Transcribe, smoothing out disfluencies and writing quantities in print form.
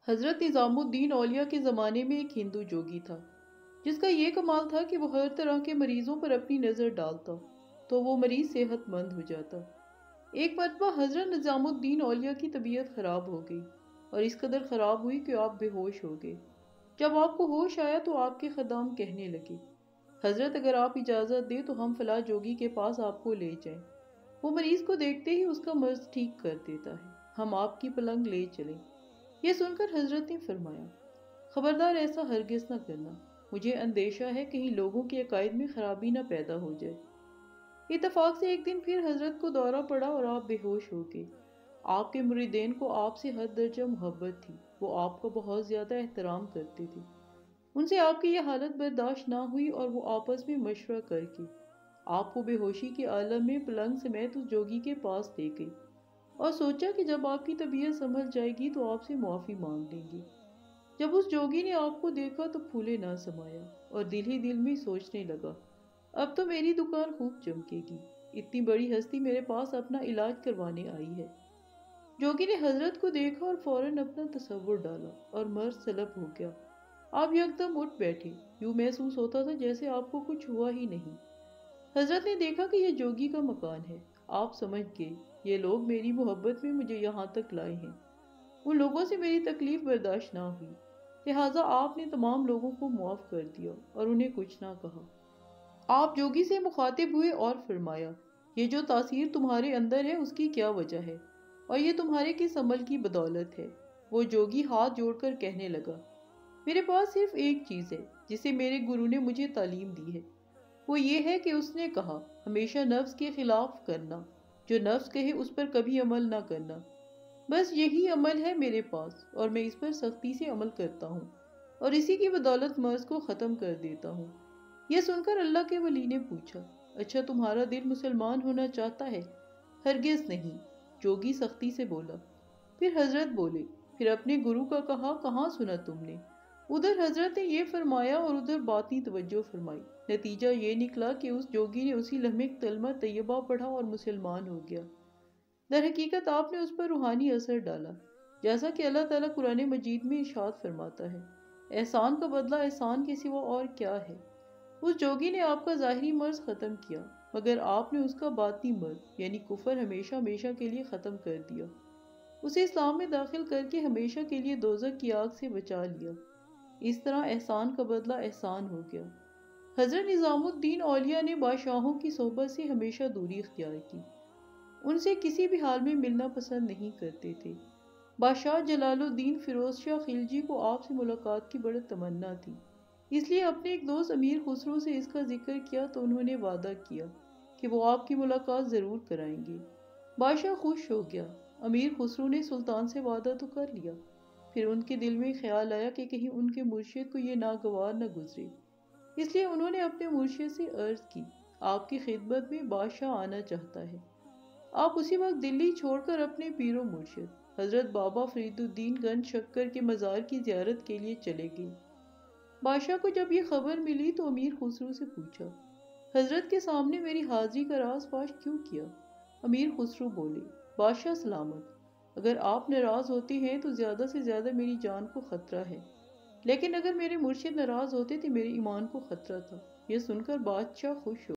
حضرت نظام الدین اولیاء کے زمانے میں ایک ہندو جوگی تھا جس کا یہ کمال تھا کہ وہ ہر طرح کے مریضوں پر اپنی نظر ڈالتا تو وہ مریض صحت مند ہو جاتا۔ ایک مرتبہ حضرت نظام الدین اولیاء کی طبیعت خراب ہو گئی اور اس قدر خراب ہوئی کہ آپ بے ہوش ہو گئے۔ جب آپ کو ہوش آیا تو آپ کے خدام کہنے لگے، حضرت اگر آپ اجازت دیں تو ہم فلاں جوگی کے پاس آپ کو لے جائیں، وہ مریض کو دیکھتے ہی اس کا مرض ٹھیک کر دیتا ہے، ہم آپ کی پلنگ لے چلیں۔ یہ سن کر حضرت نے فرمایا، خبردار ایسا ہرگز نہ کرنا، مجھے اندیشہ ہے کہیں لوگوں کے عقائد میں خرابی نہ پیدا ہو جائے۔ اتفاق سے ایک دن پھر حضرت کو دورہ پڑا اور آپ بے ہوش ہو گئے۔ آپ کے مریدین کو آپ سے حد درجہ محبت تھی، وہ آپ کا بہت زیادہ احترام کرتے تھے۔ ان سے آپ کی یہ حالت برداشت نہ ہوئی اور وہ آپس میں مشورہ کر کے آپ کو بے ہوشی کے عالم میں پلنگ سمیت اس جوگی کے پاس لے گئی اور سوچا کہ جب آپ کی طبیعت سنبھل جائے گی تو آپ سے معافی مانگ لیں گے۔ جب اس جوگی نے آپ کو دیکھا تو پھولے نہ سمایا اور دل ہی دل میں سوچنے لگا، اب تو میری دکان خوب چمکے گی، اتنی بڑی ہستی میرے پاس اپنا علاج کروانے آئی ہے۔ جوگی نے حضرت کو دیکھا اور فوراً اپنا تصور ڈالا اور مرض سلب ہو گیا۔ آپ یکدم اٹھ بیٹھے، یوں محسوس ہوتا تھا جیسے آپ کو کچھ ہوا ہی نہیں۔ حضرت نے دیکھا کہ یہ جوگی کا مکان ہے۔ آپ سمجھ گئے، یہ لوگ میری محبت میں مجھے یہاں تک لائے ہیں، ان لوگوں سے میری تکلیف برداشت نہ ہوئی، لہٰذا آپ نے تمام لوگوں کو معاف کر دیا اور انہیں کچھ نہ کہا۔ آپ جوگی سے مخاطب ہوئے اور فرمایا، یہ جو تاثیر تمہارے اندر ہے اس کی کیا وجہ ہے، اور یہ تمہارے کس عمل کی بدولت ہے؟ وہ جوگی ہاتھ جوڑ کر کہنے لگا، میرے پاس صرف ایک چیز ہے جسے میرے گرو نے مجھے تعلیم دی ہے، وہ یہ ہے کہ اس نے کہا ہمیشہ نفس کے خلاف کرنا، جو نفس کہے اس پر کبھی عمل نہ کرنا۔ بس یہی عمل ہے میرے پاس اور میں اس پر سختی سے عمل کرتا ہوں اور اسی کی بدولت مرض کو ختم کر دیتا ہوں۔ یہ سن کر اللہ کے ولی نے پوچھا، اچھا تمہارا دل مسلمان ہونا چاہتا ہے؟ ہرگز نہیں، جوگی سختی سے بولا۔ پھر حضرت بولے، پھر اپنے گرو کا کہا کہاں سنا تم نے؟ ادھر حضرت نے یہ فرمایا اور ادھر باطنی توجہ فرمائی۔ نتیجہ یہ نکلا کہ اس جوگی نے اسی لمحے کلمہ طیبہ پڑھا اور مسلمان ہو گیا۔ در حقیقت آپ نے اس پر روحانی اثر ڈالا، جیسا کہ اللہ تعالیٰ قرآن مجید میں ارشاد فرماتا ہے، احسان کا بدلہ احسان کے سوا اور کیا ہے۔ اس جوگی نے آپ کا ظاہری مرض ختم کیا، مگر آپ نے اس کا باطنی مرض یعنی کفر ہمیشہ ہمیشہ کے لیے ختم کر دیا، اسے اسلام میں داخل کر کے ہمیشہ کے لیے دوزخ کی آگ سے بچا لیا۔ اس طرح احسان کا بدلہ احسان ہو گیا۔ حضرت نظام الدین اولیاء نے بادشاہوں کی صحبت سے ہمیشہ دوری اختیار کی، ان سے کسی بھی حال میں ملنا پسند نہیں کرتے تھے۔ بادشاہ جلال الدین فیروز شاہ خلجی کو آپ سے ملاقات کی بڑی تمنا تھی، اس لیے اپنے ایک دوست امیر خسرو سے اس کا ذکر کیا تو انہوں نے وعدہ کیا کہ وہ آپ کی ملاقات ضرور کرائیں گے۔ بادشاہ خوش ہو گیا۔ امیر خسرو نے سلطان سے وعدہ تو کر لیا، پھر ان کے دل میں خیال آیا کہ کہیں ان کے مرشد کو یہ ناگوار نہ گزرے، اس لیے انہوں نے اپنے مرشد سے عرض کی، آپ کی خدمت میں بادشاہ آنا چاہتا ہے۔ آپ اسی وقت دلی چھوڑ کر اپنے پیر و مرشد حضرت بابا فرید الدین گنج شکر کے مزار کی زیارت کے لیے چلے گئے۔ بادشاہ کو جب یہ خبر ملی تو امیر خسرو سے پوچھا، حضرت کے سامنے میری حاضری کا راز فاش کیوں کیا؟ امیر خسرو بولے، بادشاہ سلامت، اگر آپ ناراض ہوتے ہیں تو زیادہ سے زیادہ میری جان کو خطرہ ہے، لیکن اگر میرے مرشد ناراض ہوتے تو میرے ایمان کو خطرہ تھا۔ یہ سن کر بادشاہ خوش ہو